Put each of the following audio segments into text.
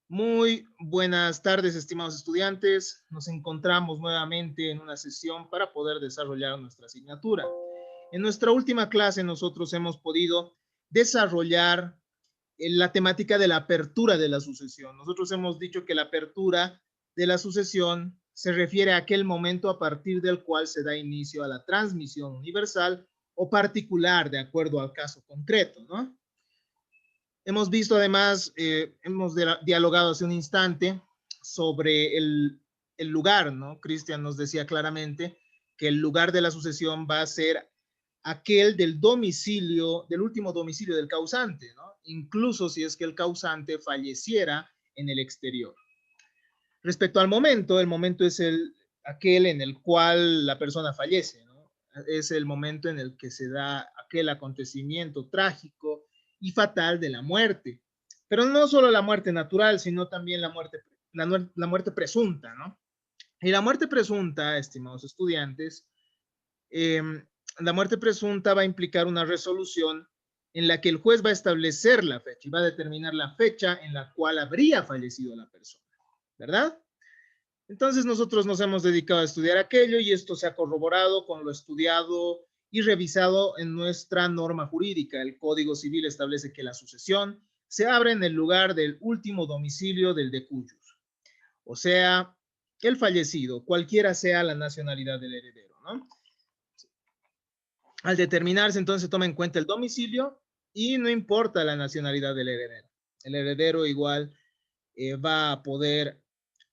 Muy buenas tardes, estimados estudiantes. Nos encontramos nuevamente en una sesión para poder desarrollar nuestra asignatura. En nuestra última clase nosotros hemos podido desarrollar la temática de la apertura de la sucesión. Nosotros hemos dicho que la apertura de la sucesión se refiere a aquel momento a partir del cual se da inicio a la transmisión universal o particular de acuerdo al caso concreto, ¿no? Hemos visto además, hemos dialogado hace un instante sobre el lugar, ¿no? Cristian nos decía claramente que el lugar de la sucesión va a ser aquel del domicilio, del último domicilio del causante, ¿no? Incluso si es que el causante falleciera en el exterior. Respecto al momento, el momento es aquel en el cual la persona fallece, ¿no? Es el momento en el que se da aquel acontecimiento trágico y fatal de la muerte. Pero no solo la muerte natural, sino también la muerte presunta, ¿no? Y la muerte presunta, estimados estudiantes, eh, la muerte presunta va a implicar una resolución en la que el juez va a establecer la fecha y va a determinar la fecha en la cual habría fallecido la persona, ¿verdad? Entonces nosotros nos hemos dedicado a estudiar aquello y esto se ha corroborado con lo estudiado y revisado en nuestra norma jurídica. El Código Civil establece que la sucesión se abre en el lugar del último domicilio del decuyus, o sea, el fallecido, cualquiera sea la nacionalidad del heredero, ¿no? Al determinarse, entonces se toma en cuenta el domicilio y no importa la nacionalidad del heredero. El heredero igual va a poder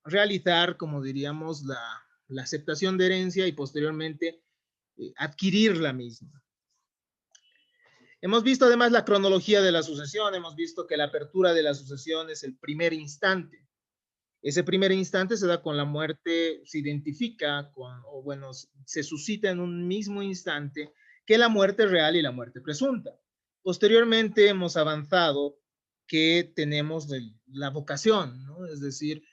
realizar, como diríamos, la aceptación de herencia y posteriormente adquirir la misma. Hemos visto además la cronología de la sucesión, hemos visto que la apertura de la sucesión es el primer instante. Ese primer instante se da con la muerte, se identifica con, o bueno, se suscita en un mismo instante que la muerte real y la muerte presunta. Posteriormente hemos avanzado que tenemos la vocación, ¿no? Es decir,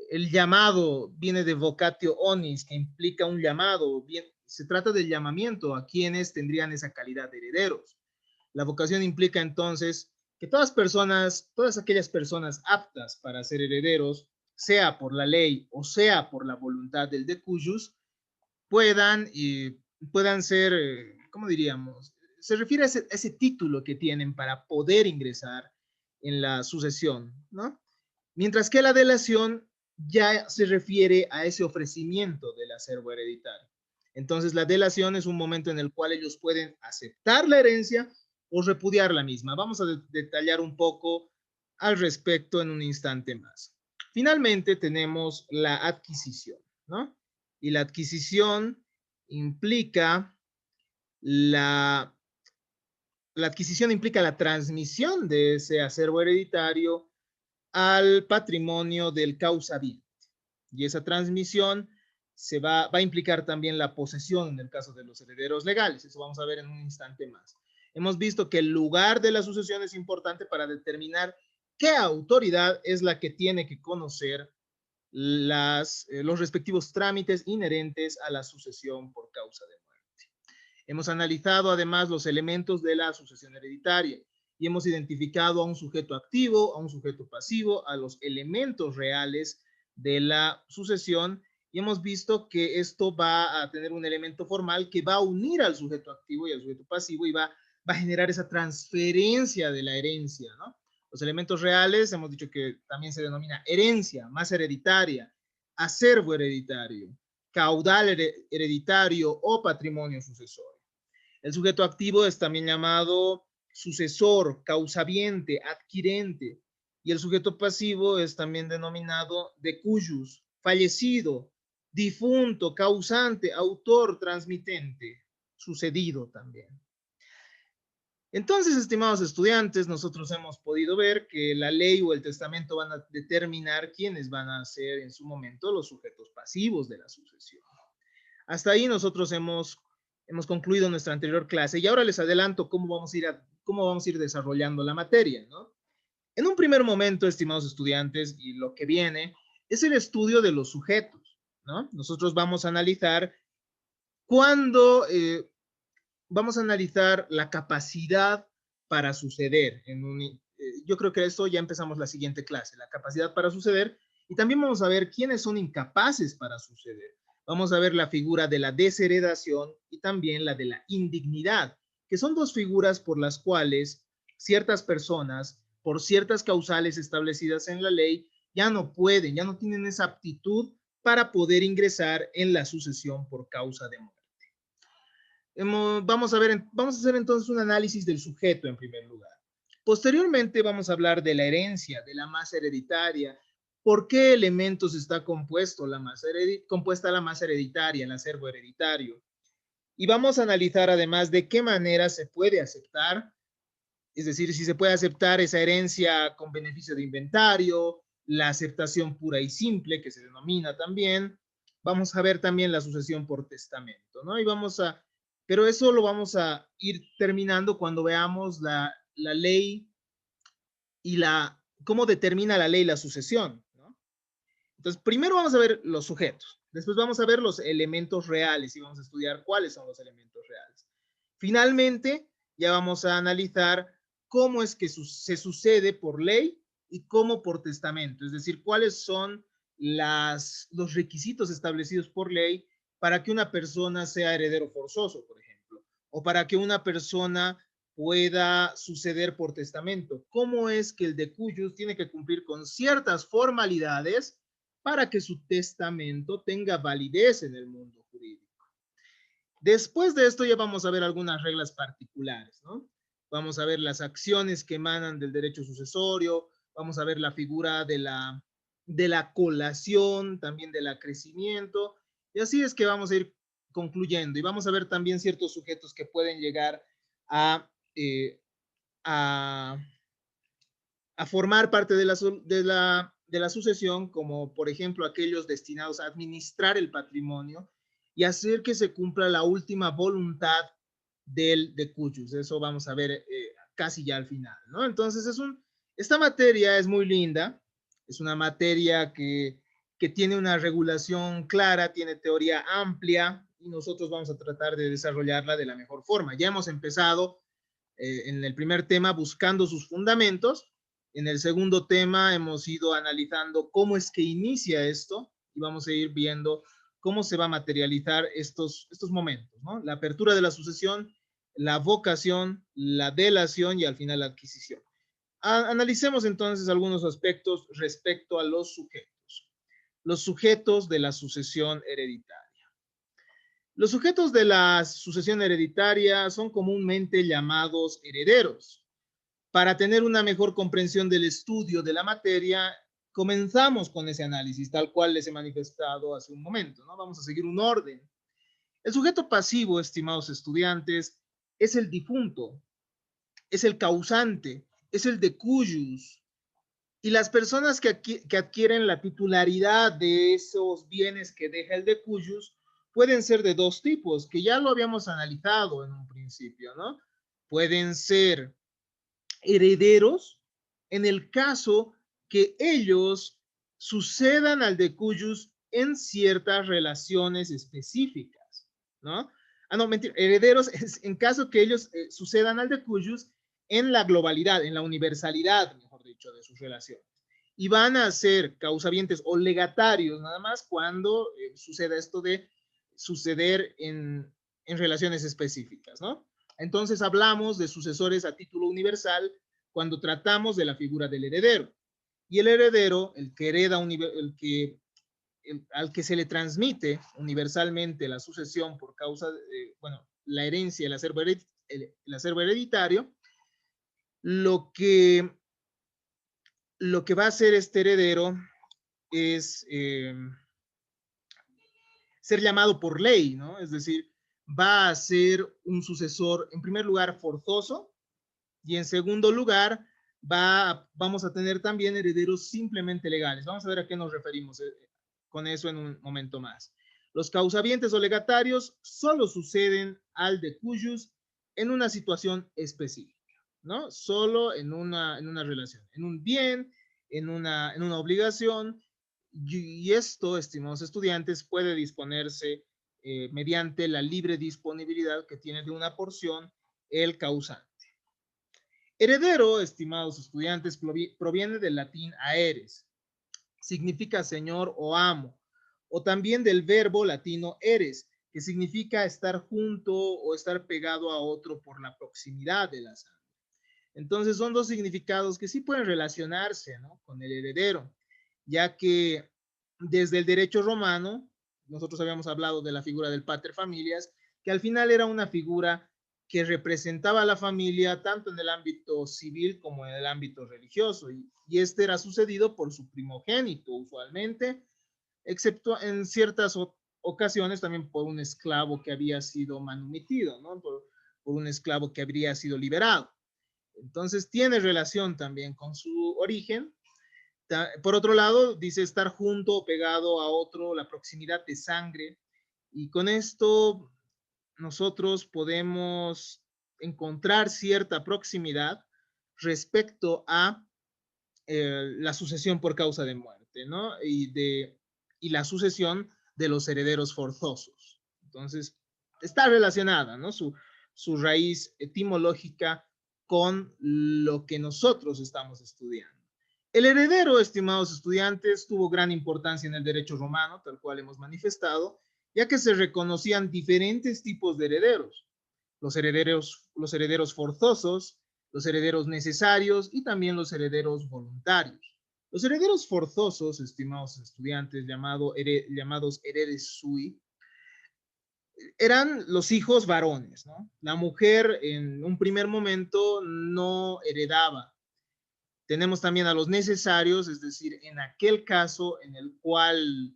el llamado viene de vocatio onis, que implica un llamado, bien, se trata del llamamiento a quienes tendrían esa calidad de herederos. La vocación implica entonces que todas aquellas personas aptas para ser herederos, sea por la ley o sea por la voluntad del decuyus, puedan, puedan ser, ¿cómo diríamos? Se refiere a ese título que tienen para poder ingresar en la sucesión, ¿no? Mientras que la delación ya se refiere a ese ofrecimiento del acervo hereditario. Entonces, la delación es un momento en el cual ellos pueden aceptar la herencia o repudiar la misma. Vamos a detallar un poco al respecto en un instante más. Finalmente, tenemos la adquisición, ¿no? Y la adquisición implica la adquisición implica la transmisión de ese acervo hereditario al patrimonio del causante. Y esa transmisión va a implicar también la posesión en el caso de los herederos legales. Eso vamos a ver en un instante más. Hemos visto que el lugar de la sucesión es importante para determinar qué autoridad es la que tiene que conocer los respectivos trámites inherentes a la sucesión por causa de muerte. Hemos analizado además los elementos de la sucesión hereditaria y hemos identificado a un sujeto activo, a un sujeto pasivo, a los elementos reales de la sucesión y hemos visto que esto va a tener un elemento formal que va a unir al sujeto activo y al sujeto pasivo y va a generar esa transferencia de la herencia, ¿no? Los elementos reales hemos dicho que también se denomina herencia, masa hereditaria, acervo hereditario, caudal hereditario o patrimonio sucesorio. El sujeto activo es también llamado sucesor, causaviente, adquirente, y el sujeto pasivo es también denominado decuyus, fallecido, difunto, causante, autor, transmitente, sucedido también. Entonces, estimados estudiantes, nosotros hemos podido ver que la ley o el testamento van a determinar quiénes van a ser en su momento los sujetos pasivos de la sucesión. Hasta ahí nosotros hemos concluido nuestra anterior clase y ahora les adelanto cómo vamos a ir desarrollando la materia, ¿no? En un primer momento, estimados estudiantes, y lo que viene es el estudio de los sujetos, ¿no? Nosotros vamos a analizar cuándo vamos a analizar la capacidad para suceder yo creo que esto ya empezamos la siguiente clase, la capacidad para suceder, y también vamos a ver quiénes son incapaces para suceder. Vamos a ver la figura de la desheredación y también la de la indignidad, que son dos figuras por las cuales ciertas personas, por ciertas causales establecidas en la ley, ya no pueden, ya no tienen esa aptitud para poder ingresar en la sucesión por causa de muerte. Vamos a hacer entonces un análisis del sujeto en primer lugar. Posteriormente vamos a hablar de la herencia, de la masa hereditaria, por qué elementos está compuesta la masa hereditaria, el acervo hereditario. Y vamos a analizar además de qué manera se puede aceptar, es decir, si se puede aceptar esa herencia con beneficio de inventario, la aceptación pura y simple, que se denomina también. Vamos a ver también la sucesión por testamento, ¿no? Pero eso lo vamos a ir terminando cuando veamos la ley y cómo determina la ley la sucesión, ¿no? Entonces, primero vamos a ver los sujetos, después vamos a ver los elementos reales y vamos a estudiar cuáles son los elementos reales. Finalmente, ya vamos a analizar cómo es que se sucede por ley y cómo por testamento, es decir, cuáles son los requisitos establecidos por ley para que una persona sea heredero forzoso, por ejemplo, o para que una persona pueda suceder por testamento. ¿Cómo es que el decujus tiene que cumplir con ciertas formalidades para que su testamento tenga validez en el mundo jurídico? Después de esto ya vamos a ver algunas reglas particulares, ¿no? Vamos a ver las acciones que emanan del derecho sucesorio, vamos a ver la figura de la colación, también del acrecimiento, y así es que vamos a ir concluyendo. Y vamos a ver también ciertos sujetos que pueden llegar a, a, a formar parte de la sucesión, como por ejemplo aquellos destinados a administrar el patrimonio y hacer que se cumpla la última voluntad del decujus. Eso vamos a ver casi ya al final, ¿no? Entonces, esta materia es muy linda, es una materia que tiene una regulación clara, tiene teoría amplia y nosotros vamos a tratar de desarrollarla de la mejor forma. Ya hemos empezado en el primer tema buscando sus fundamentos. En el segundo tema hemos ido analizando cómo es que inicia esto y vamos a ir viendo cómo se va a materializar estos momentos, ¿no? La apertura de la sucesión, la vocación, la delación y al final la adquisición. Analicemos entonces algunos aspectos respecto a los sujetos. Los sujetos de la sucesión hereditaria. Los sujetos de la sucesión hereditaria son comúnmente llamados herederos. Para tener una mejor comprensión del estudio de la materia, comenzamos con ese análisis, tal cual les he manifestado hace un momento, ¿no? Vamos a seguir un orden. El sujeto pasivo, estimados estudiantes, es el difunto, es el causante, es el decujus. Y las personas que adquieren la titularidad de esos bienes que deja el decujus pueden ser de dos tipos, que ya lo habíamos analizado en un principio, ¿no? Pueden ser herederos en el caso que ellos sucedan al decujus en ciertas relaciones específicas, ¿no? No, mentira, herederos es en caso que ellos sucedan al decujus en la globalidad, en la universalidad, mejor dicho, de sus relaciones. Y van a ser causavientes o legatarios nada más cuando suceda esto de suceder en relaciones específicas, ¿no? Entonces hablamos de sucesores a título universal cuando tratamos de la figura del heredero. Y el heredero, el que hereda, al que se le transmite universalmente la sucesión por causa de, la herencia, el acervo hereditario, lo que va a hacer este heredero es ser llamado por ley, ¿no? Es decir, va a ser un sucesor, en primer lugar, forzoso, y en segundo lugar, vamos a tener también herederos simplemente legales. Vamos a ver a qué nos referimos con eso en un momento más. Los causavientes o legatarios solo suceden al decujus en una situación específica, ¿no? Solo en una relación, en un bien, en una obligación, y esto, estimados estudiantes, puede disponerse mediante la libre disponibilidad que tiene de una porción el causante. Heredero, estimados estudiantes, proviene del latín aeres, significa señor o amo, o también del verbo latino eres, que significa estar junto o estar pegado a otro por la proximidad de la sangre. Entonces son dos significados que sí pueden relacionarse, ¿no?, con el heredero, ya que desde el derecho romano, nosotros habíamos hablado de la figura del pater familias, que al final era una figura que representaba a la familia tanto en el ámbito civil como en el ámbito religioso, y este era sucedido por su primogénito usualmente, excepto en ciertas ocasiones también por un esclavo que había sido manumitido, ¿no?, por un esclavo que habría sido liberado. Entonces tiene relación también con su origen. Por otro lado, dice estar junto o pegado a otro, la proximidad de sangre. Y con esto nosotros podemos encontrar cierta proximidad respecto a la sucesión por causa de muerte, ¿no? Y la sucesión de los herederos forzosos. Entonces, está relacionada, ¿no? Su raíz etimológica con lo que nosotros estamos estudiando. El heredero, estimados estudiantes, tuvo gran importancia en el derecho romano, tal cual hemos manifestado, ya que se reconocían diferentes tipos de herederos. Los herederos forzosos, los herederos necesarios y también los herederos voluntarios. Los herederos forzosos, estimados estudiantes, llamados heredes sui, eran los hijos varones, ¿no? La mujer en un primer momento no heredaba. Tenemos también a los necesarios, es decir, en aquel caso en el cual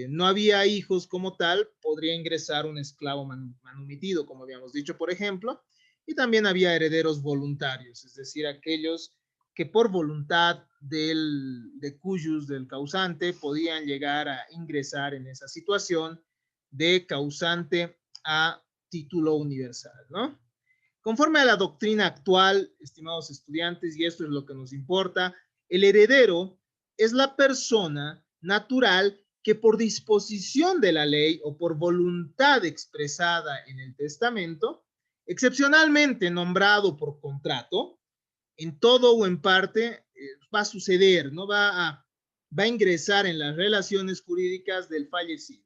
no había hijos como tal, podría ingresar un esclavo manumitido, como habíamos dicho, por ejemplo, y también había herederos voluntarios, es decir, aquellos que por voluntad de cuyus, del causante, podían llegar a ingresar en esa situación de causante a título universal, ¿no? Conforme a la doctrina actual, estimados estudiantes, y esto es lo que nos importa, el heredero es la persona natural que por disposición de la ley o por voluntad expresada en el testamento, excepcionalmente nombrado por contrato, en todo o en parte, va a suceder, ¿no? Va a ingresar en las relaciones jurídicas del fallecido,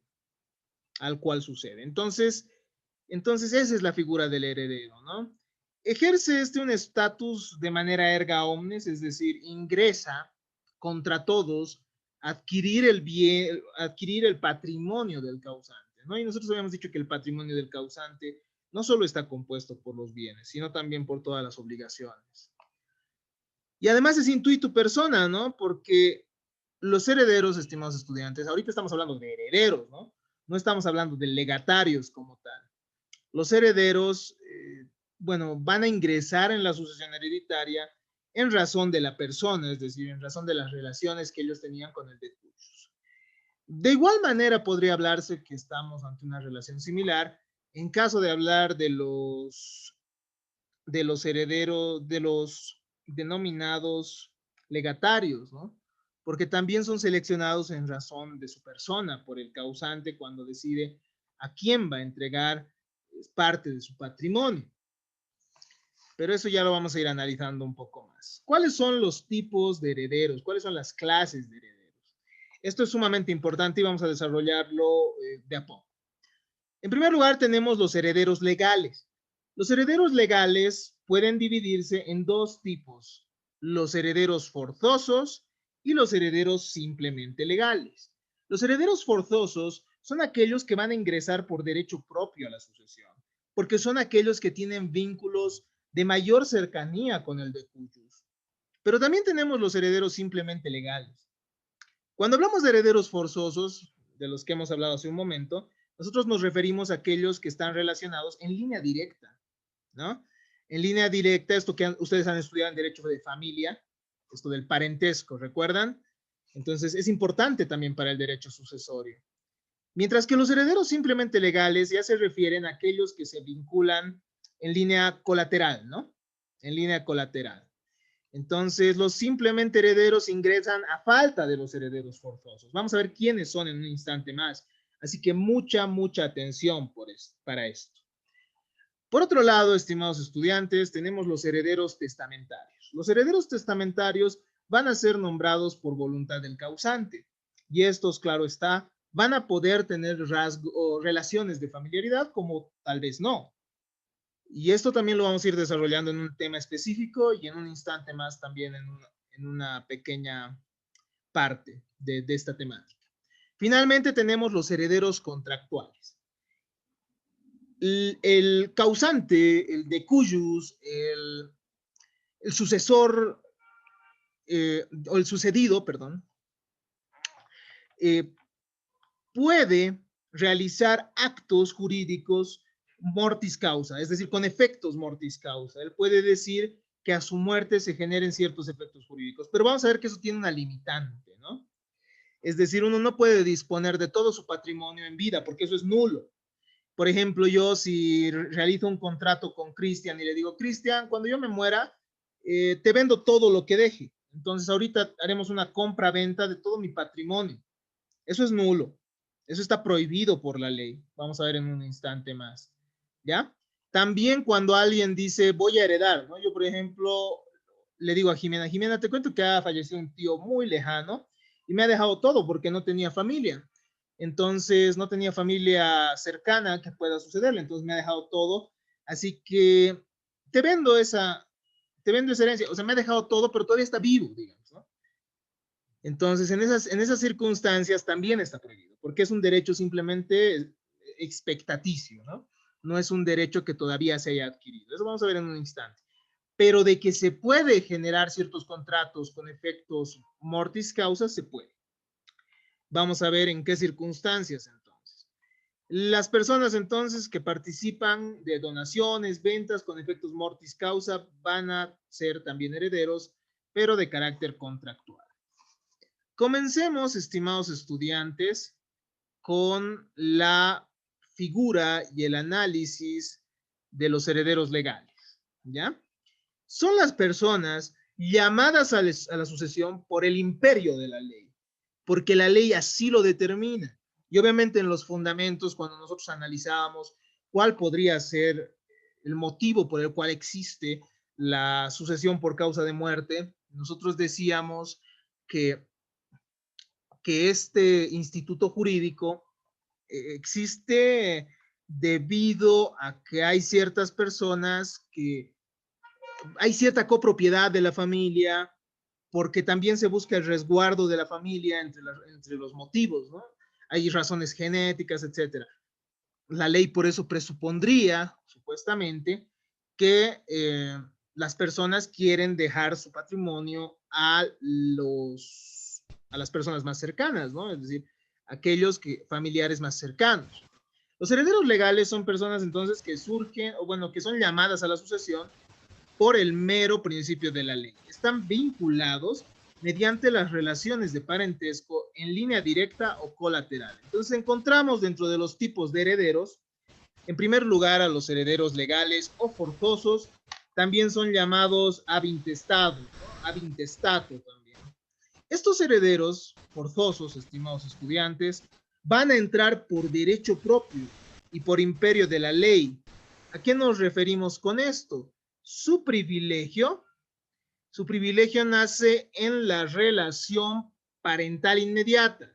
al cual sucede. Entonces esa es la figura del heredero, ¿no? Ejerce un estatus de manera erga omnes, es decir, ingresa contra todos adquirir el bien, adquirir el patrimonio del causante, ¿no? Y nosotros habíamos dicho que el patrimonio del causante no solo está compuesto por los bienes, sino también por todas las obligaciones. Y además es intuito persona, ¿no? Porque los herederos, estimados estudiantes, ahorita estamos hablando de herederos, ¿no? No estamos hablando de legatarios como tal. Los herederos, bueno, van a ingresar en la sucesión hereditaria en razón de la persona, es decir, en razón de las relaciones que ellos tenían con el de tuyos. De igual manera podría hablarse que estamos ante una relación similar en caso de hablar de los herederos, de los denominados legatarios, ¿no? Porque también son seleccionados en razón de su persona por el causante cuando decide a quién va a entregar parte de su patrimonio. Pero eso ya lo vamos a ir analizando un poco más. ¿Cuáles son los tipos de herederos? ¿Cuáles son las clases de herederos? Esto es sumamente importante y vamos a desarrollarlo de a poco. En primer lugar, tenemos los herederos legales. Los herederos legales pueden dividirse en dos tipos, los herederos forzosos y los herederos simplemente legales. Los herederos forzosos son aquellos que van a ingresar por derecho propio a la sucesión, porque son aquellos que tienen vínculos de mayor cercanía con el de cuyos. Pero también tenemos los herederos simplemente legales. Cuando hablamos de herederos forzosos, de los que hemos hablado hace un momento, nosotros nos referimos a aquellos que están relacionados en línea directa, ¿no? En línea directa, esto que ustedes han estudiado en derecho de familia, esto del parentesco, ¿recuerdan? Entonces, es importante también para el derecho sucesorio. Mientras que los herederos simplemente legales ya se refieren a aquellos que se vinculan en línea colateral, ¿no? En línea colateral. Entonces, los simplemente herederos ingresan a falta de los herederos forzosos. Vamos a ver quiénes son en un instante más. Así que mucha atención para esto. Por otro lado, estimados estudiantes, tenemos los herederos testamentarios. Los herederos testamentarios van a ser nombrados por voluntad del causante. Y estos, claro está, van a poder tener rasgos o relaciones de familiaridad como tal vez no. Y esto también lo vamos a ir desarrollando en un tema específico y en un instante más también en una pequeña parte de esta temática. Finalmente tenemos los herederos contractuales. El causante, el de cuyus, el sucesor o el sucedido, perdón, puede realizar actos jurídicos mortis causa, es decir, con efectos mortis causa. Él puede decir que a su muerte se generen ciertos efectos jurídicos, pero vamos a ver que eso tiene una limitante, ¿no? Es decir, uno no puede disponer de todo su patrimonio en vida, porque eso es nulo. Por ejemplo, yo si realizo un contrato con Cristian y le digo, Cristian, cuando yo me muera, te vendo todo lo que deje. Entonces ahorita haremos una compra-venta de todo mi patrimonio. Eso es nulo. Eso está prohibido por la ley. Vamos a ver en un instante más. ¿Ya? También cuando alguien dice, voy a heredar, ¿no? Yo, por ejemplo, le digo a Jimena, Jimena, te cuento que ha fallecido un tío muy lejano y me ha dejado todo porque no tenía familia. Entonces, no tenía familia cercana que pueda sucederle. Entonces, me ha dejado todo. Así que te vendo esa herencia. O sea, me ha dejado todo, pero todavía está vivo, digamos, ¿no? Entonces, en esas circunstancias también está prohibido, porque es un derecho simplemente expectaticio, ¿no? No es un derecho que todavía se haya adquirido. Eso vamos a ver en un instante. Pero de que se puede generar ciertos contratos con efectos mortis causa, se puede. Vamos a ver en qué circunstancias entonces. Las personas entonces que participan de donaciones, ventas con efectos mortis causa van a ser también herederos, pero de carácter contractual. Comencemos, estimados estudiantes, con la figura y el análisis de los herederos legales, ¿ya? Son las personas llamadas a la sucesión por el imperio de la ley, porque la ley así lo determina. Y obviamente en los fundamentos, cuando nosotros analizábamos cuál podría ser el motivo por el cual existe la sucesión por causa de muerte, nosotros decíamos que este instituto jurídico existe debido a que hay ciertas personas que hay cierta copropiedad de la familia, porque también se busca el resguardo de la familia entre los motivos, ¿no? Hay razones genéticas, etcétera. La ley por eso presupondría, supuestamente, que las personas quieren dejar su patrimonio a las personas más cercanas, ¿no? Es decir, aquellos familiares más cercanos. Los herederos legales son personas entonces que surgen, o bueno, que son llamadas a la sucesión por el mero principio de la ley. Están vinculados mediante las relaciones de parentesco en línea directa o colateral. Entonces encontramos dentro de los tipos de herederos, en primer lugar, a los herederos legales o forzosos, también son llamados ab intestato, ¿no? Ab intestato también. Estos herederos forzosos, estimados estudiantes, van a entrar por derecho propio y por imperio de la ley. ¿A qué nos referimos con esto? Su privilegio nace en la relación parental inmediata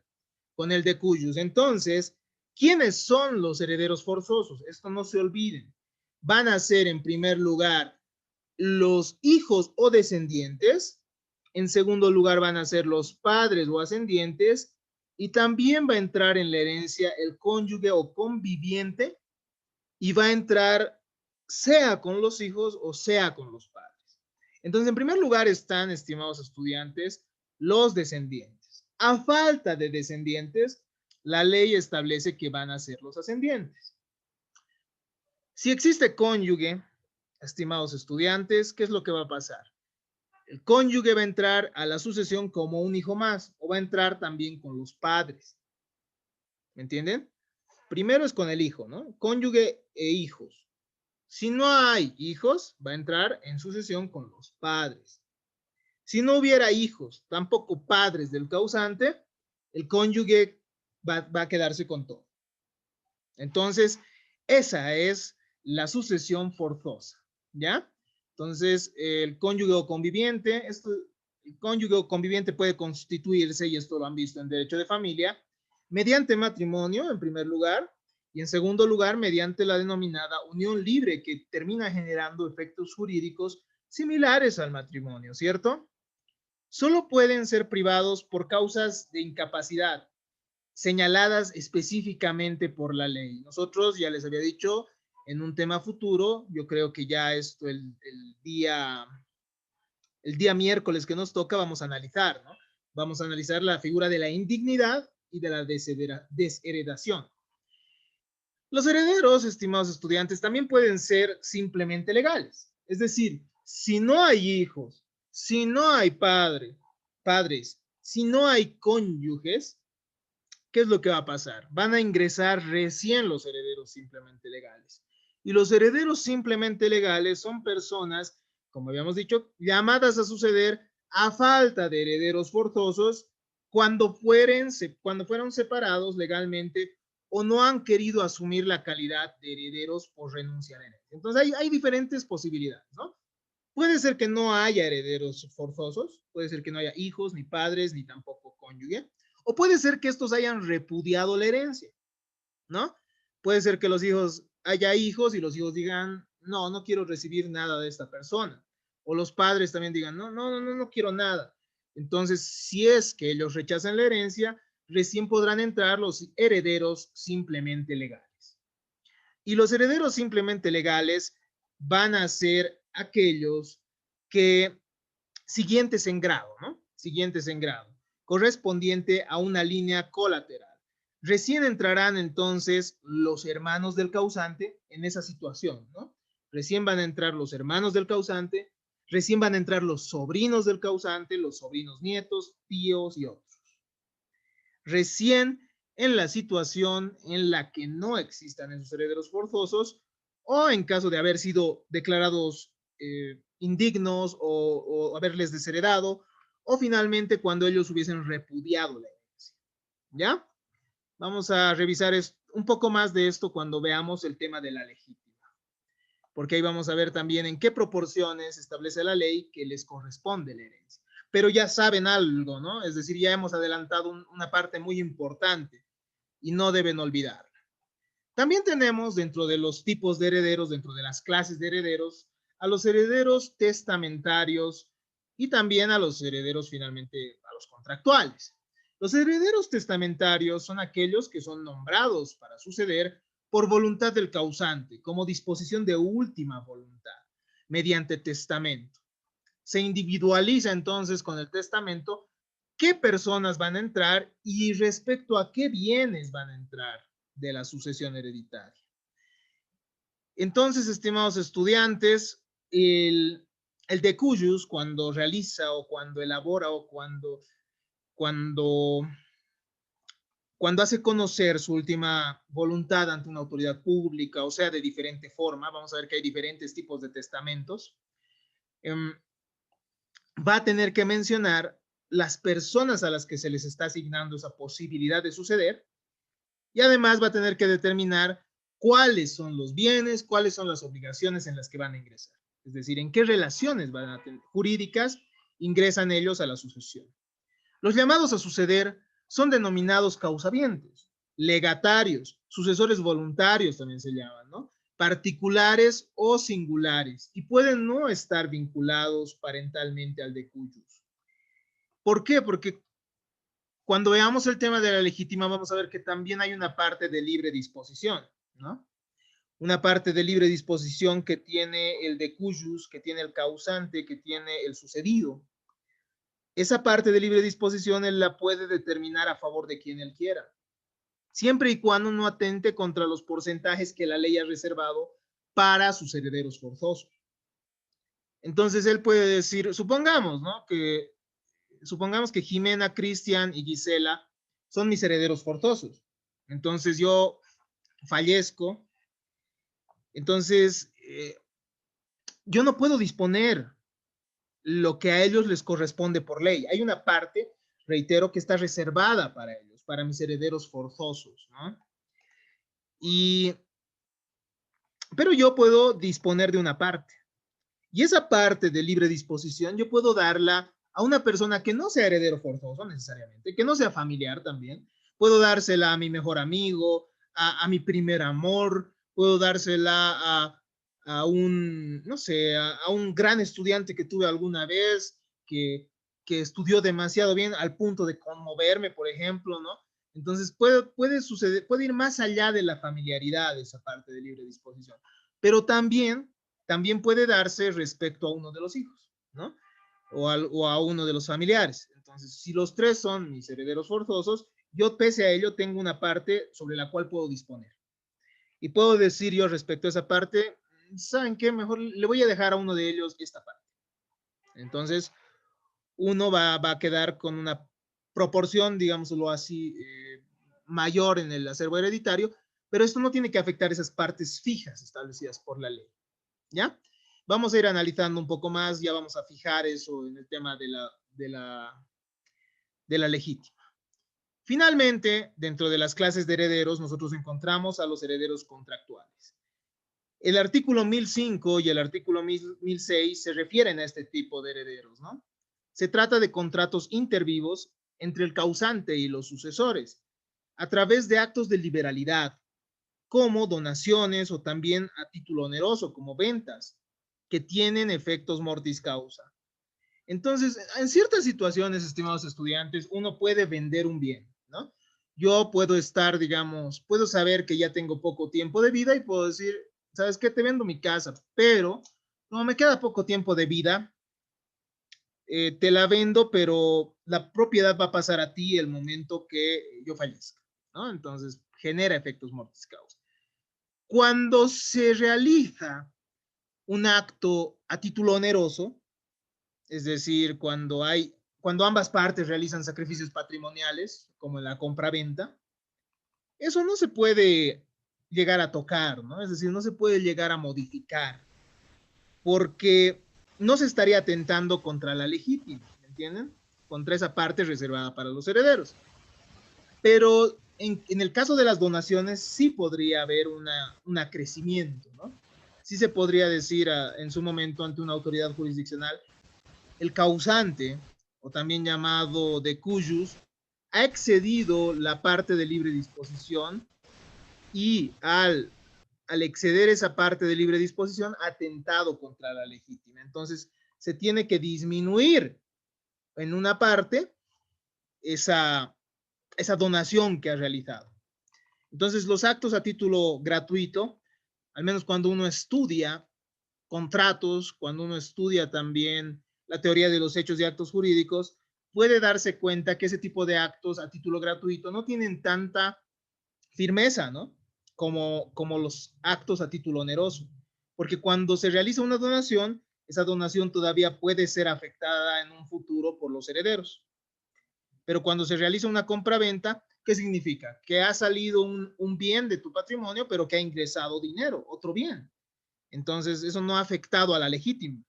con el de cuyos. Entonces, ¿quiénes son los herederos forzosos? Esto no se olviden. Van a ser, en primer lugar, los hijos o descendientes. En segundo lugar, van a ser los padres o ascendientes. Y también va a entrar en la herencia el cónyuge o conviviente. Y va a entrar sea con los hijos o sea con los padres. Entonces, en primer lugar están, estimados estudiantes, los descendientes. A falta de descendientes, la ley establece que van a ser los ascendientes. Si existe cónyuge, estimados estudiantes, ¿qué es lo que va a pasar? El cónyuge va a entrar a la sucesión como un hijo más o va a entrar también con los padres. ¿Me entienden? Primero es con el hijo, ¿no? Cónyuge e hijos. Si no hay hijos, va a entrar en sucesión con los padres. Si no hubiera hijos, tampoco padres del causante, el cónyuge va a quedarse con todo. Entonces, esa es la sucesión forzosa, ¿ya? Entonces, el cónyuge o conviviente, el cónyuge o conviviente puede constituirse, y esto lo han visto en derecho de familia, mediante matrimonio, en primer lugar, y en segundo lugar, mediante la denominada unión libre, que termina generando efectos jurídicos similares al matrimonio, ¿cierto? Solo pueden ser privados por causas de incapacidad señaladas específicamente por la ley. Nosotros, ya les había dicho, en un tema futuro, yo creo que ya esto el día miércoles que nos toca vamos a analizar, ¿no? Vamos a analizar la figura de la indignidad y de la desheredación. Los herederos, estimados estudiantes, también pueden ser simplemente legales. Es decir, si no hay hijos, si no hay padres, si no hay cónyuges, ¿qué es lo que va a pasar? Van a ingresar recién los herederos simplemente legales. Y los herederos simplemente legales son personas, como habíamos dicho, llamadas a suceder a falta de herederos forzosos cuando fueron separados legalmente o no han querido asumir la calidad de herederos por renunciar a herencia. Entonces hay diferentes posibilidades, ¿no? Puede ser que no haya herederos forzosos, puede ser que no haya hijos, ni padres, ni tampoco cónyuge, o puede ser que estos hayan repudiado la herencia, ¿no? Puede ser que haya hijos y los hijos digan, no, no quiero recibir nada de esta persona. O los padres también digan, no quiero nada. Entonces, si es que ellos rechazan la herencia, recién podrán entrar los herederos simplemente legales. Y los herederos simplemente legales van a ser aquellos que siguientes en grado, ¿no? Siguientes en grado, correspondiente a una línea colateral. Recién entrarán entonces los hermanos del causante en esa situación, ¿no? Recién van a entrar los hermanos del causante, recién van a entrar los sobrinos del causante, los sobrinos nietos, tíos y otros. Recién en la situación en la que no existan esos herederos forzosos o en caso de haber sido declarados indignos o haberles desheredado, o finalmente cuando ellos hubiesen repudiado la herencia. ¿Ya? Vamos a revisar un poco más de esto cuando veamos el tema de la legítima, porque ahí vamos a ver también en qué proporciones establece la ley que les corresponde la herencia. Pero ya saben algo, ¿no? Es decir, ya hemos adelantado una parte muy importante y no deben olvidarla. También tenemos dentro de los tipos de herederos, dentro de las clases de herederos, a los herederos testamentarios y también a los herederos finalmente, a los contractuales. Los herederos testamentarios son aquellos que son nombrados para suceder por voluntad del causante, como disposición de última voluntad, mediante testamento. Se individualiza entonces con el testamento qué personas van a entrar y respecto a qué bienes van a entrar de la sucesión hereditaria. Entonces, estimados estudiantes, el decujus, cuando realiza o cuando elabora o cuando hace conocer su última voluntad ante una autoridad pública, o sea, de diferente forma, vamos a ver que hay diferentes tipos de testamentos, va a tener que mencionar las personas a las que se les está asignando esa posibilidad de suceder y además va a tener que determinar cuáles son los bienes, cuáles son las obligaciones en las que van a ingresar. Es decir, en qué relaciones van a tener, jurídicas ingresan ellos a la sucesión. Los llamados a suceder son denominados causavientes, legatarios, sucesores voluntarios también se llaman, ¿no? Particulares o singulares, y pueden no estar vinculados parentalmente al decujus. ¿Por qué? Porque cuando veamos el tema de la legítima vamos a ver que también hay una parte de libre disposición, ¿no? Una parte de libre disposición que tiene el decujus, que tiene el causante, que tiene el sucedido. Esa parte de libre disposición él la puede determinar a favor de quien él quiera, siempre y cuando no atente contra los porcentajes que la ley ha reservado para sus herederos forzosos. Entonces él puede decir, supongamos, ¿no? Supongamos que Jimena, Cristian y Gisela son mis herederos forzosos. Entonces yo fallezco. Entonces yo no puedo disponer lo que a ellos les corresponde por ley. Hay una parte, reitero, que está reservada para ellos, para mis herederos forzosos, ¿no? Y pero yo puedo disponer de una parte. Y esa parte de libre disposición yo puedo darla a una persona que no sea heredero forzoso necesariamente, que no sea familiar también. Puedo dársela a mi mejor amigo, a mi primer amor, puedo dársela a un, no sé, a un gran estudiante que tuve alguna vez, que estudió demasiado bien al punto de conmoverme, por ejemplo, ¿no? Entonces puede suceder, puede ir más allá de la familiaridad esa parte de libre disposición. Pero también puede darse respecto a uno de los hijos, ¿no? O a uno de los familiares. Entonces, si los tres son mis herederos forzosos, yo pese a ello tengo una parte sobre la cual puedo disponer. Y puedo decir yo respecto a esa parte, ¿saben qué? Mejor le voy a dejar a uno de ellos esta parte. Entonces, uno va a quedar con una proporción, digámoslo así, mayor en el acervo hereditario, pero esto no tiene que afectar esas partes fijas establecidas por la ley. ¿Ya? Vamos a ir analizando un poco más, ya vamos a fijar eso en el tema de la legítima. Finalmente, dentro de las clases de herederos, nosotros encontramos a los herederos contractuales. El artículo 1005 y el artículo 1006 se refieren a este tipo de herederos, ¿no? Se trata de contratos intervivos entre el causante y los sucesores, a través de actos de liberalidad, como donaciones o también a título oneroso, como ventas, que tienen efectos mortis causa. Entonces, en ciertas situaciones, estimados estudiantes, uno puede vender un bien, ¿no? Yo puedo estar, digamos, puedo saber que ya tengo poco tiempo de vida y puedo decir, ¿sabes qué? Te vendo mi casa, pero como me queda poco tiempo de vida, te la vendo, pero la propiedad va a pasar a ti el momento que yo fallezca, ¿no? Entonces, genera efectos mortis causa. Cuando se realiza un acto a título oneroso, es decir, cuando ambas partes realizan sacrificios patrimoniales, como en la compra-venta, eso no se puede llegar a tocar, ¿no? Es decir, no se puede llegar a modificar, porque no se estaría atentando contra la legítima, ¿me entienden? Contra esa parte reservada para los herederos. Pero en el caso de las donaciones sí podría haber un acrecimiento, ¿no? Sí se podría decir en su momento ante una autoridad jurisdiccional, el causante, o también llamado de cuyus, ha excedido la parte de libre disposición y al exceder esa parte de libre disposición ha atentado contra la legítima. Entonces, se tiene que disminuir en una parte esa, esa donación que ha realizado. Entonces, los actos a título gratuito, al menos cuando uno estudia contratos, cuando uno estudia también la teoría de los hechos y actos jurídicos, puede darse cuenta que ese tipo de actos a título gratuito no tienen tanta firmeza, ¿no? Como los actos a título oneroso. Porque cuando se realiza una donación, esa donación todavía puede ser afectada en un futuro por los herederos. Pero cuando se realiza una compra-venta, ¿qué significa? Que ha salido un bien de tu patrimonio, pero que ha ingresado dinero, otro bien. Entonces, eso no ha afectado a la legítima.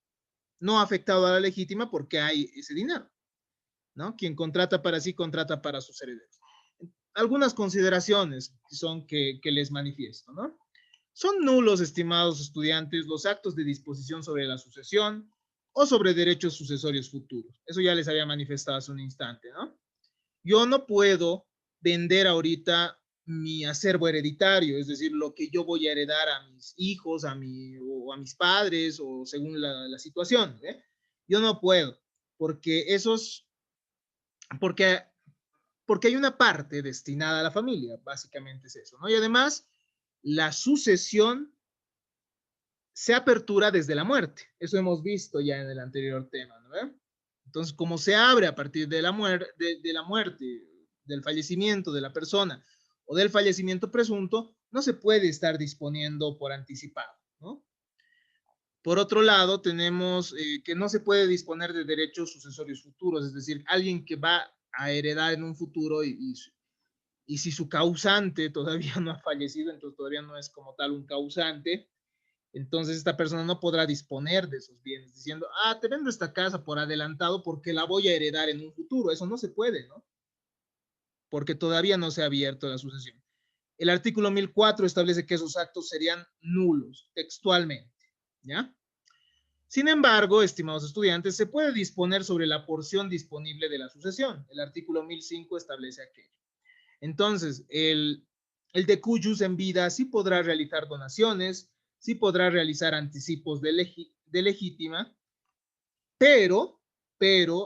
No ha afectado a la legítima porque hay ese dinero, ¿no? Quien contrata para sí, contrata para sus herederos. Algunas consideraciones son que les manifiesto, ¿no? Son nulos, estimados estudiantes, los actos de disposición sobre la sucesión o sobre derechos sucesorios futuros. Eso ya les había manifestado hace un instante, ¿no? Yo no puedo vender ahorita mi acervo hereditario, es decir, lo que yo voy a heredar a mis hijos, o a mis padres, o según la situación. ¿eh? Yo no puedo, porque porque, porque hay una parte destinada a la familia, básicamente es eso, ¿no? Y además, la sucesión se apertura desde la muerte. Eso hemos visto ya en el anterior tema, ¿no? Entonces, como se abre a partir de la muerte, del fallecimiento de la persona o del fallecimiento presunto, no se puede estar disponiendo por anticipado, ¿no? Por otro lado, tenemos que no se puede disponer de derechos sucesorios futuros, es decir, alguien que va a heredar en un futuro y si su causante todavía no ha fallecido, entonces todavía no es como tal un causante, entonces esta persona no podrá disponer de esos bienes diciendo, te vendo esta casa por adelantado porque la voy a heredar en un futuro. Eso no se puede, ¿no? Porque todavía no se ha abierto la sucesión. El artículo 1004 establece que esos actos serían nulos, textualmente, ¿ya? Sin embargo, estimados estudiantes, se puede disponer sobre la porción disponible de la sucesión. El artículo 1005 establece aquello. Entonces, el de cuyus en vida sí podrá realizar donaciones, sí podrá realizar anticipos de legítima, pero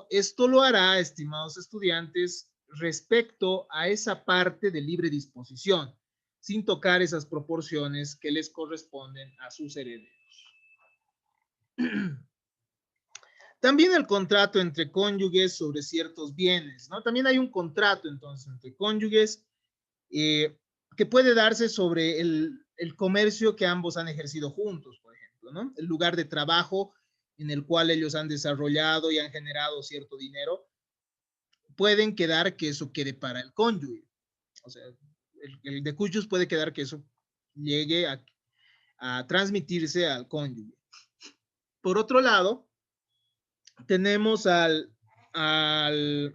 esto lo hará, estimados estudiantes, respecto a esa parte de libre disposición, sin tocar esas proporciones que les corresponden a sus herederos. También el contrato entre cónyuges sobre ciertos bienes, ¿no? También hay un contrato entonces entre cónyuges que puede darse sobre el comercio que ambos han ejercido juntos, por ejemplo, ¿no? El lugar de trabajo en el cual ellos han desarrollado y han generado cierto dinero, pueden quedar que eso quede para el cónyuge. O sea, el de cuyos puede quedar que eso llegue a transmitirse al cónyuge. Por otro lado, tenemos a la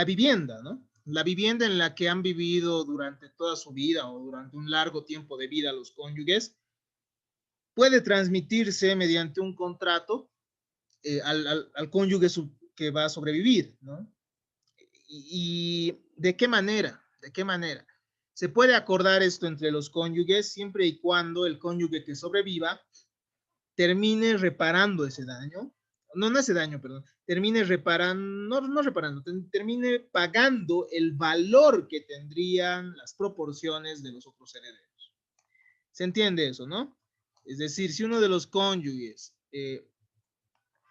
vivienda, ¿no? La vivienda en la que han vivido durante toda su vida o durante un largo tiempo de vida los cónyuges puede transmitirse mediante un contrato al cónyuge que va a sobrevivir, ¿no? ¿Y de qué manera? ¿De qué manera? Se puede acordar esto entre los cónyuges siempre y cuando el cónyuge que sobreviva termine reparando ese daño, no ese daño, perdón, termine reparando, no reparando, termine pagando el valor que tendrían las proporciones de los otros herederos. ¿Se entiende eso, no? Es decir, si uno de los cónyuges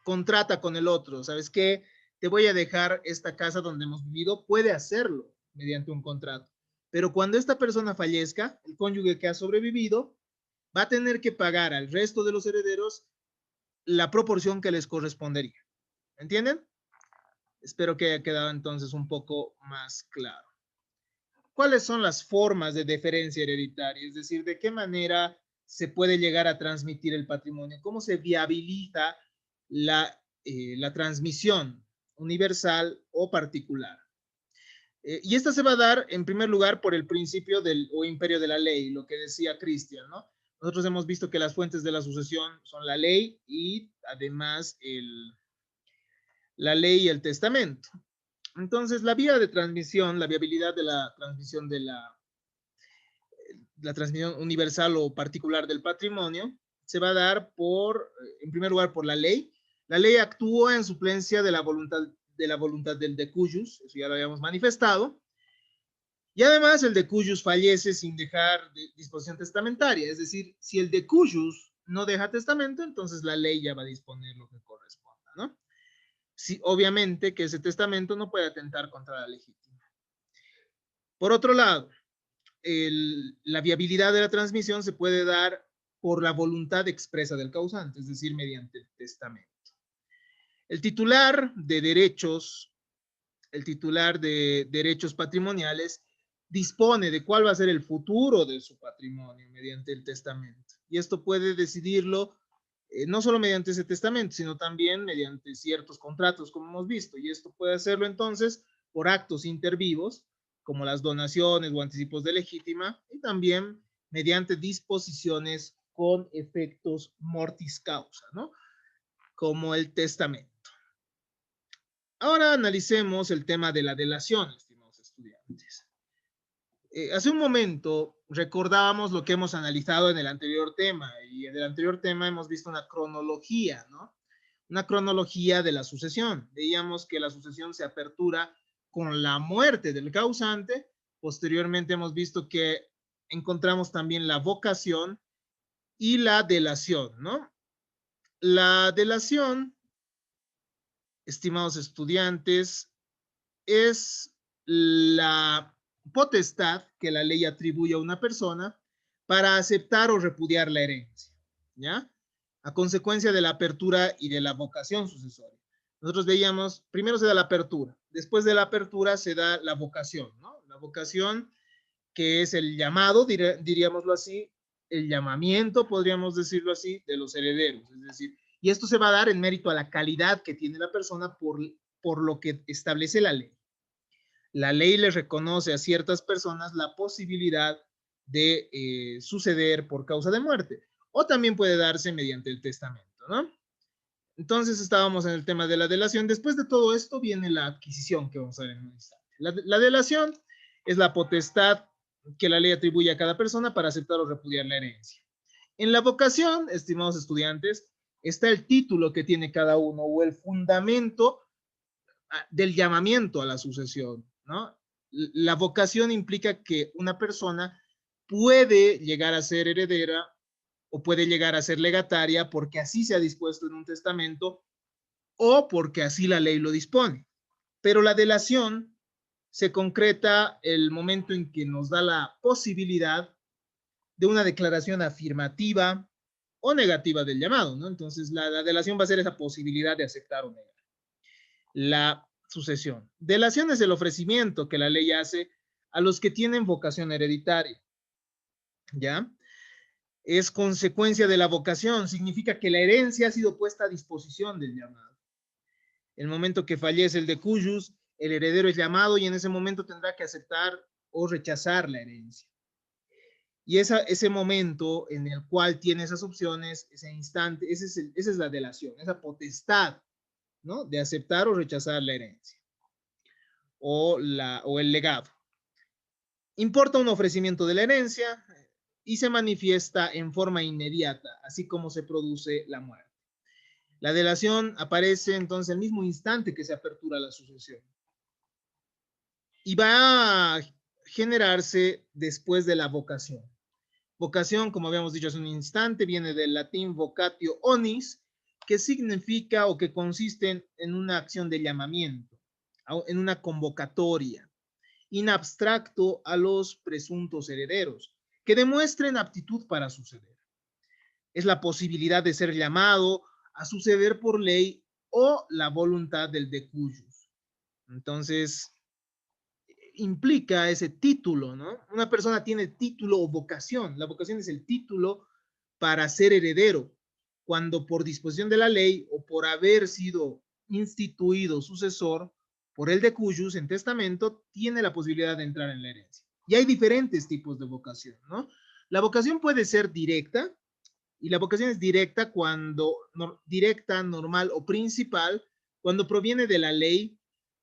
contrata con el otro, ¿sabes qué? Te voy a dejar esta casa donde hemos vivido, puede hacerlo mediante un contrato. Pero cuando esta persona fallezca, el cónyuge que ha sobrevivido va a tener que pagar al resto de los herederos la proporción que les correspondería. ¿Entienden? Espero que haya quedado entonces un poco más claro. ¿Cuáles son las formas de deferencia hereditaria? Es decir, ¿de qué manera se puede llegar a transmitir el patrimonio? ¿Cómo se viabiliza la transmisión universal o particular? Y esta se va a dar, en primer lugar, por el principio o imperio de la ley, lo que decía Cristian, ¿no? Nosotros hemos visto que las fuentes de la sucesión son la ley y además la ley y el testamento. Entonces, la vía de transmisión, la viabilidad de la transmisión la transmisión universal o particular del patrimonio se va a dar en primer lugar, por la ley. La ley actúa en suplencia de la voluntad del decujus, eso ya lo habíamos manifestado. Y además el decujus fallece sin dejar disposición testamentaria, es decir, si el decujus no deja testamento, entonces la ley ya va a disponer lo que corresponda, ¿no? Sí, obviamente que ese testamento no puede atentar contra la legítima. Por otro lado, la viabilidad de la transmisión se puede dar por la voluntad expresa del causante, es decir, mediante el testamento. El titular de derechos patrimoniales dispone de cuál va a ser el futuro de su patrimonio mediante el testamento. Y esto puede decidirlo no solo mediante ese testamento, sino también mediante ciertos contratos, como hemos visto. Y esto puede hacerlo entonces por actos intervivos, como las donaciones o anticipos de legítima, y también mediante disposiciones con efectos mortis causa, ¿no? Como el testamento. Ahora analicemos el tema de la delación, estimados estudiantes. Hace un momento recordábamos lo que hemos analizado en el anterior tema, y en el anterior tema hemos visto una cronología, ¿no? Una cronología de la sucesión. Veíamos que la sucesión se apertura con la muerte del causante. Posteriormente hemos visto que encontramos también la vocación y la delación, ¿no? La delación, estimados estudiantes, es la potestad que la ley atribuye a una persona para aceptar o repudiar la herencia, ¿ya? A consecuencia de la apertura y de la vocación sucesoria. Nosotros veíamos, primero se da la apertura, después de la apertura se da la vocación, ¿no? La vocación que es el llamado, diríamoslo así, el llamamiento, podríamos decirlo así, de los herederos, es decir, y esto se va a dar en mérito a la calidad que tiene la persona por lo que establece la ley. la ley le reconoce a ciertas personas la posibilidad de suceder por causa de muerte, o también puede darse mediante el testamento, ¿no? Entonces estábamos en el tema de la delación. Después de todo esto viene la adquisición, que vamos a ver en un instante. La delación es la potestad que la ley atribuye a cada persona para aceptar o repudiar la herencia. En la vocación, estimados estudiantes, está el título que tiene cada uno o el fundamento del llamamiento a la sucesión, ¿no? La vocación implica que una persona puede llegar a ser heredera o puede llegar a ser legataria porque así se ha dispuesto en un testamento o porque así la ley lo dispone. Pero la delación se concreta el momento en que nos da la posibilidad de una declaración afirmativa o negativa del llamado, ¿no? Entonces, la delación va a ser esa posibilidad de aceptar o negar. La sucesión. Delación es el ofrecimiento que la ley hace a los que tienen vocación hereditaria, ¿ya? Es consecuencia de la vocación, significa que la herencia ha sido puesta a disposición del llamado. El momento que fallece el decujus, el heredero es llamado y en ese momento tendrá que aceptar o rechazar la herencia. Y ese momento en el cual tiene esas opciones, ese instante, esa es la delación, esa potestad, ¿no? De aceptar o rechazar la herencia o el legado. Importa un ofrecimiento de la herencia y se manifiesta en forma inmediata, así como se produce la muerte. La delación aparece entonces al mismo instante que se apertura la sucesión. Y va a generarse después de la vocación. Vocación, como habíamos dicho hace un instante, viene del latín vocatio onis, que significa o que consiste en una acción de llamamiento, en una convocatoria, in abstracto a los presuntos herederos, que demuestren aptitud para suceder. Es la posibilidad de ser llamado a suceder por ley o la voluntad del decujus. Entonces, implica ese título, ¿no? Una persona tiene título o vocación. La vocación es el título para ser heredero, cuando por disposición de la ley o por haber sido instituido sucesor por el decujus en testamento, tiene la posibilidad de entrar en la herencia. Y hay diferentes tipos de vocación, ¿no? La vocación puede ser directa, y la vocación es directa cuando, directa, normal o principal, cuando proviene de la ley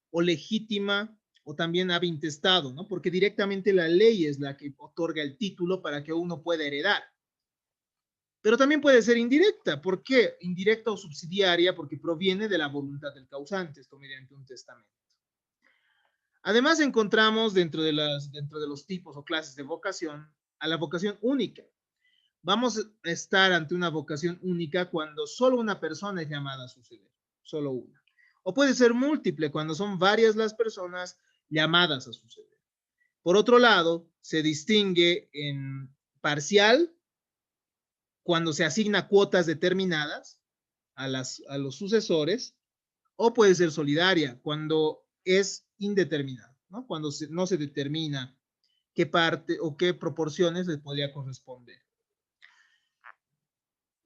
o legítima o también ab intestado, ¿no? Porque directamente la ley es la que otorga el título para que uno pueda heredar. Pero también puede ser indirecta. ¿Por qué? Indirecta o subsidiaria porque proviene de la voluntad del causante, esto mediante un testamento. Además encontramos dentro de los tipos o clases de vocación a la vocación única. Vamos a estar ante una vocación única cuando solo una persona es llamada a suceder, solo una. O puede ser múltiple cuando son varias las personas llamadas a suceder. Por otro lado, se distingue en parcial cuando se asigna cuotas determinadas a los sucesores, o puede ser solidaria cuando es indeterminada, ¿no? Cuando no se determina qué parte o qué proporciones les podría corresponder.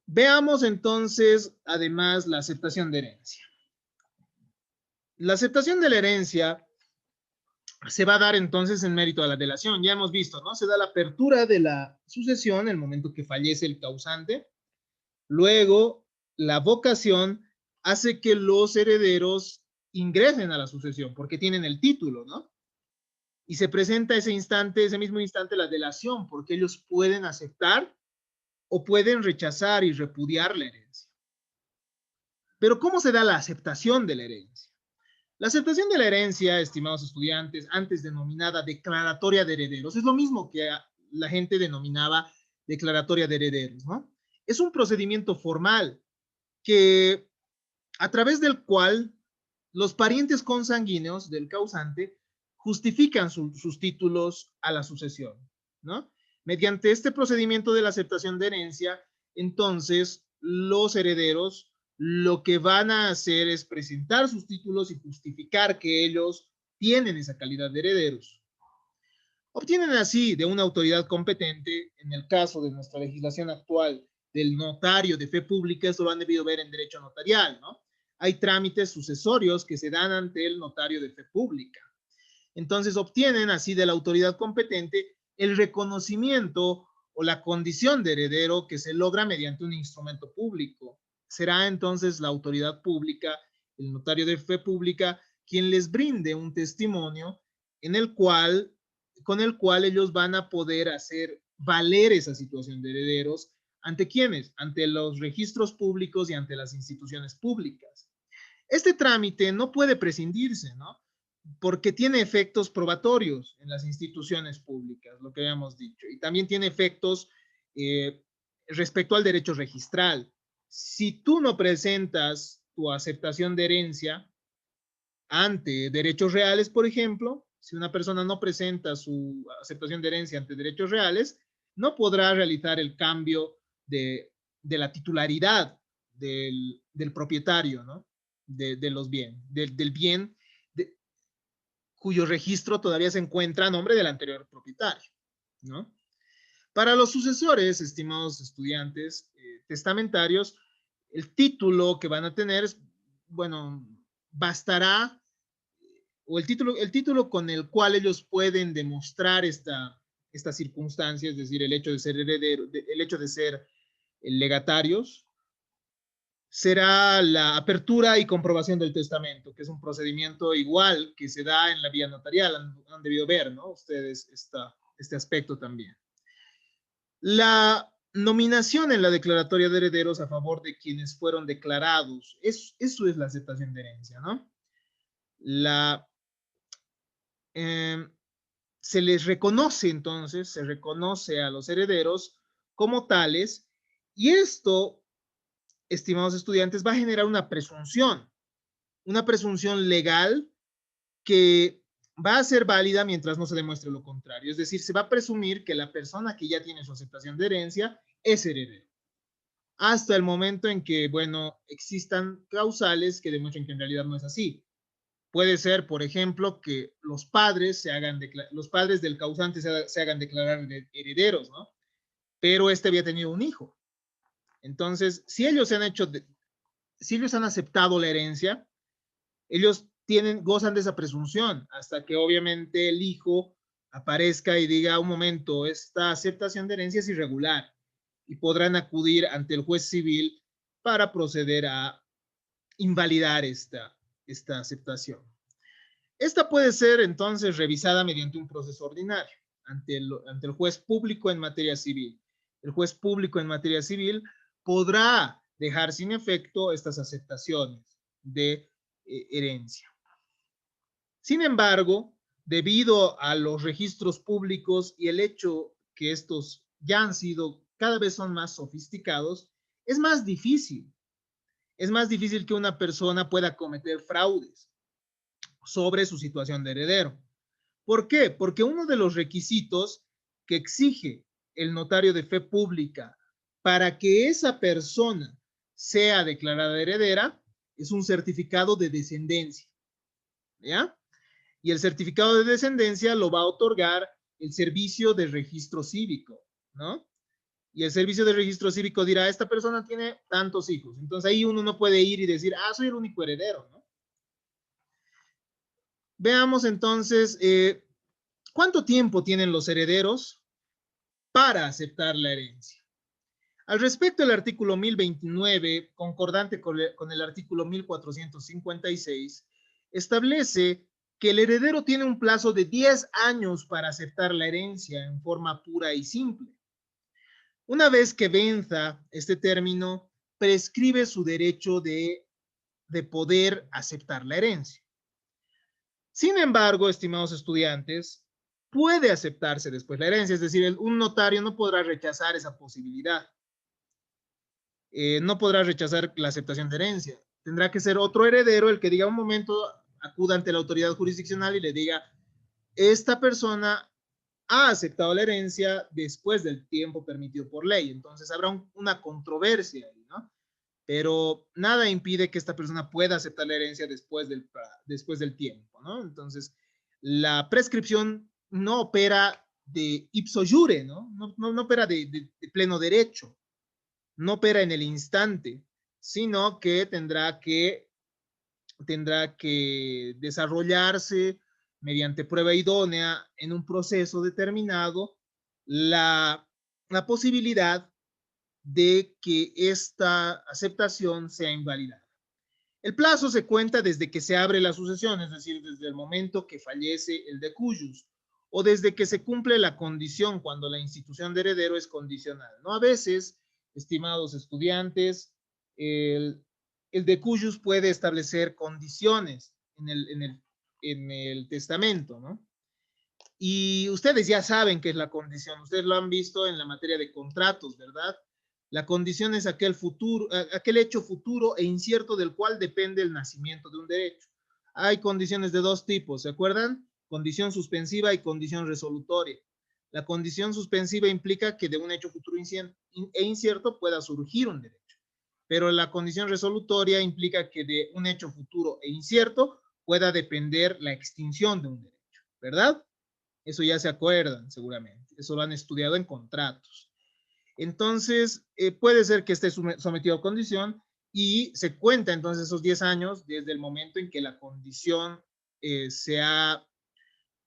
Veamos entonces, además, la aceptación de herencia. La aceptación de la herencia se va a dar entonces en mérito a la delación. Ya hemos visto, ¿no? Se da la apertura de la sucesión en el momento que fallece el causante. Luego, la vocación hace que los herederos ingresen a la sucesión porque tienen el título, ¿no? Y se presenta ese mismo instante, la delación, porque ellos pueden aceptar o pueden rechazar y repudiar la herencia. Pero ¿cómo se da la aceptación de la herencia? La aceptación de la herencia, estimados estudiantes, antes denominada declaratoria de herederos, es lo mismo que la gente denominaba declaratoria de herederos, ¿no? Es un procedimiento formal que a través del cual los parientes consanguíneos del causante justifican sus títulos a la sucesión, ¿no? Mediante este procedimiento de la aceptación de herencia, entonces los herederos lo que van a hacer es presentar sus títulos y justificar que ellos tienen esa calidad de herederos. Obtienen así de una autoridad competente, en el caso de nuestra legislación actual, del notario de fe pública, esto lo han debido ver en derecho notarial, ¿no? Hay trámites sucesorios que se dan ante el notario de fe pública. Entonces obtienen así de la autoridad competente el reconocimiento o la condición de heredero que se logra mediante un instrumento público. Será entonces la autoridad pública, el notario de fe pública, quien les brinde un testimonio en el cual, con el cual ellos van a poder hacer valer esa situación de herederos. ¿Ante quiénes? Ante los registros públicos y ante las instituciones públicas. Este trámite no puede prescindirse, ¿no? Porque tiene efectos probatorios en las instituciones públicas, lo que habíamos dicho, y también tiene efectos respecto al derecho registral. Si tú no presentas tu aceptación de herencia ante derechos reales, por ejemplo, si una persona no presenta su aceptación de herencia ante derechos reales, no podrá realizar el cambio de la titularidad del propietario, ¿no? De los bienes, del bien cuyo registro todavía se encuentra a nombre del anterior propietario, ¿no? Para los sucesores, estimados estudiantes testamentarios, el título que van a tener, bueno, bastará, o el título con el cual ellos pueden demostrar esta circunstancia, es decir, el hecho de ser heredero, el hecho de ser legatarios, será la apertura y comprobación del testamento, que es un procedimiento igual que se da en la vía notarial. Han debido ver, ¿no? Ustedes este aspecto también. La nominación en la declaratoria de herederos a favor de quienes fueron declarados, eso es la aceptación de herencia, ¿no? Se les reconoce entonces, se reconoce a los herederos como tales, y esto, estimados estudiantes, va a generar una presunción legal que va a ser válida mientras no se demuestre lo contrario. Es decir, se va a presumir que la persona que ya tiene su aceptación de herencia es heredero. Hasta el momento en que, bueno, existan causales que demuestren que en realidad no es así. Puede ser, por ejemplo, que los padres del causante se hagan declarar herederos, ¿no? Pero este había tenido un hijo. Entonces, si ellos han aceptado la herencia, ellos gozan de esa presunción hasta que obviamente el hijo aparezca y diga, un momento, esta aceptación de herencia es irregular, y podrán acudir ante el juez civil para proceder a invalidar esta aceptación. Esta puede ser entonces revisada mediante un proceso ordinario ante el juez público en materia civil. El juez público en materia civil podrá dejar sin efecto estas aceptaciones de herencia. Sin embargo, debido a los registros públicos y el hecho que estos ya han sido, cada vez son más sofisticados, es más difícil que una persona pueda cometer fraudes sobre su situación de heredero. ¿Por qué? Porque uno de los requisitos que exige el notario de fe pública para que esa persona sea declarada heredera es un certificado de descendencia, ¿ya? Y el certificado de descendencia lo va a otorgar el servicio de registro cívico, ¿no? Y el servicio de registro cívico dirá, esta persona tiene tantos hijos. Entonces ahí uno no puede ir y decir, soy el único heredero, ¿no? Veamos entonces, ¿cuánto tiempo tienen los herederos para aceptar la herencia? Al respecto, el artículo 1029, concordante con el artículo 1456, establece que el heredero tiene un plazo de 10 años para aceptar la herencia en forma pura y simple. Una vez que venza este término, prescribe su derecho de poder aceptar la herencia. Sin embargo, estimados estudiantes, puede aceptarse después la herencia, es decir, un notario no podrá rechazar esa posibilidad. No podrá rechazar la aceptación de herencia. Tendrá que ser otro heredero el que diga un momento, acuda ante la autoridad jurisdiccional y le diga, esta persona ha aceptado la herencia después del tiempo permitido por ley. Entonces habrá una controversia ahí, ¿no? Pero nada impide que esta persona pueda aceptar la herencia después del tiempo, ¿no? Entonces, la prescripción no opera de ipso jure, ¿no? No opera de pleno derecho, no opera en el instante, sino que tendrá que desarrollarse mediante prueba idónea en un proceso determinado la posibilidad de que esta aceptación sea invalidada. El plazo se cuenta desde que se abre la sucesión, es decir, desde el momento que fallece el decujus, o desde que se cumple la condición cuando la institución de heredero es condicional, ¿no? A veces, estimados estudiantes, el decujus puede establecer condiciones en el testamento, ¿no? Y ustedes ya saben qué es la condición, ustedes lo han visto en la materia de contratos, ¿verdad? La condición es aquel hecho futuro e incierto del cual depende el nacimiento de un derecho. Hay condiciones de dos tipos, ¿se acuerdan? Condición suspensiva y condición resolutoria. La condición suspensiva implica que de un hecho futuro e incierto pueda surgir un derecho, pero la condición resolutoria implica que de un hecho futuro e incierto pueda depender la extinción de un derecho, ¿verdad? Eso ya se acuerdan seguramente, eso lo han estudiado en contratos. Entonces, puede ser que esté sometido a condición y se cuenta entonces esos 10 años desde el momento en que la condición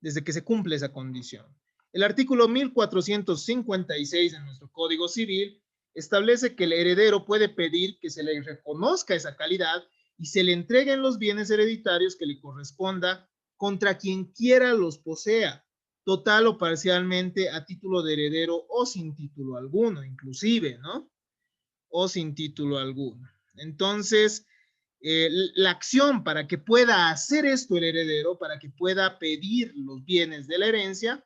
desde que se cumple esa condición. El artículo 1456 de nuestro Código Civil establece que el heredero puede pedir que se le reconozca esa calidad y se le entreguen los bienes hereditarios que le corresponda contra quien quiera los posea, total o parcialmente a título de heredero o sin título alguno, inclusive, ¿no? O sin título alguno. Entonces, la acción para que pueda hacer esto el heredero, para que pueda pedir los bienes de la herencia,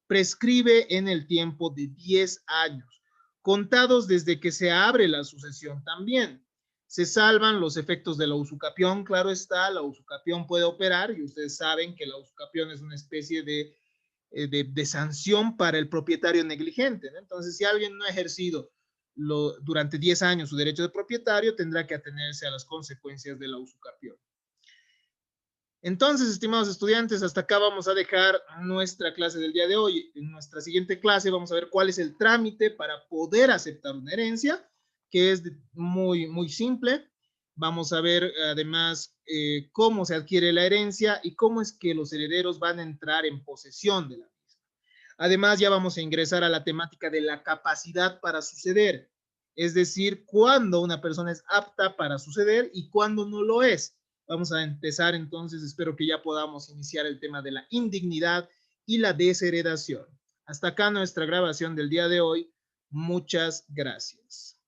prescribe en el tiempo de 10 años, contados desde que se abre la sucesión también. Se salvan los efectos de la usucapión, claro está, la usucapión puede operar y ustedes saben que la usucapión es una especie de sanción para el propietario negligente, ¿no? Entonces, si alguien no ha ejercido durante 10 años su derecho de propietario, tendrá que atenerse a las consecuencias de la usucapión. Entonces, estimados estudiantes, hasta acá vamos a dejar nuestra clase del día de hoy. En nuestra siguiente clase vamos a ver cuál es el trámite para poder aceptar una herencia, que es muy simple. Vamos a ver además cómo se adquiere la herencia y cómo es que los herederos van a entrar en posesión de la misma. Además, ya vamos a ingresar a la temática de la capacidad para suceder, es decir, cuándo una persona es apta para suceder y cuándo no lo es. Vamos a empezar entonces, espero que ya podamos iniciar el tema de la indignidad y la desheredación. Hasta acá nuestra grabación del día de hoy. Muchas gracias.